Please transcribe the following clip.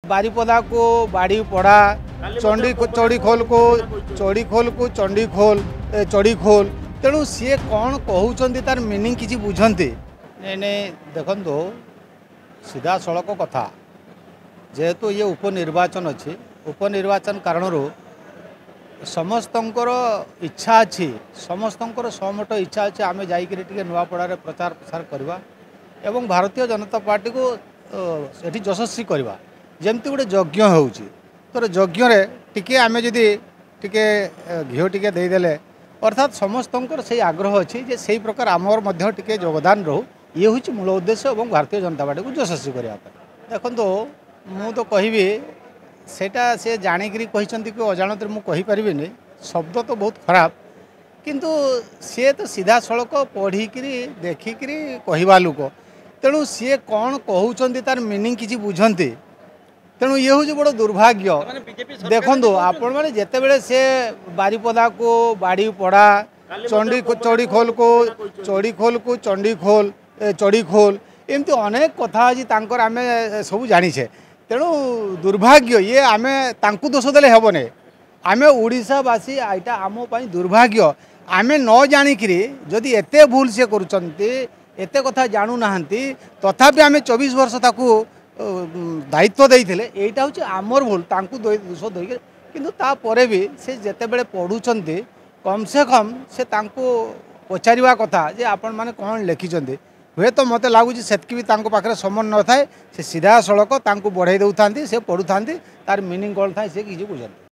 बारीपदा को बाड़ी पड़ा चढ़ी खोल को चंडी खोल चढ़ी खोल तेणु सी कौन कहते तार मीनिंग किसी बुझंती नहीं देखो सीधा सड़क कथा जेहेतु ये उपनिर्वाचन अच्छी उपनिर्वाचन कारण समस्तंकर इच्छा अच्छी समस्तंकर सहमत इच्छा अच्छी आम जाकि नुआपड़ा प्रचार प्रसार करवा एवं भारतीय जनता पार्टी को ये यशस्वी करवा जमती गोटे यज्ञ होउची तो यज्ञ टिके आम जदि टिके घीओ टिके देदेले अर्थात समस्तंकर से आग्रह अच्छी जे से प्रकार आमर मध्य टिके योगदान रहू ये हूँ मूल उद्देश्य और भारतीय जनता पार्टी को यशस्वी करने देखो मु तो कहि सेटा से जाणिकी कहते कि अजाणत मुझे शब्द तो बहुत खराब किंतु सी तो सीधा सड़क पढ़िकी देखिक कहवा लोक तेणु सी कौन कहते तार मीनिंग किसी बुझंती तेणु ये हूँ बड़ दुर्भाग्य देखो आपण मैंने जिते बड़े से बारीपदा को बाड़ी पड़ा चढ़ी खोल को चंडी खोल चढ़ी खोल एमती अनेक कथा अच्छी आम सब जाचे तेणु दुर्भाग्य ये आम तांकु दोष देले हेबने आम ओडिशावासी एटा आम दुर्भाग्य आम न जाणिक जदि एते भूल से करुचंती एते कथा जानू नाहंती तथापि आम 24 वर्ष ताकू दायित्व देइथिले एटा होची आमर भूल तांकु दोष देके किंतु तापरे भी से जेते बेले पढ़ुचंती कम से कम से तांकु पचारिवा कथा जे आपण माने कौन लिखिचंती हुए तो मत लगुच से पाखे समन न थाए से सीधा सड़क बढ़ाई दौथा से पढ़ुता तार मीनिंग कौन थाए से किसी बुझे।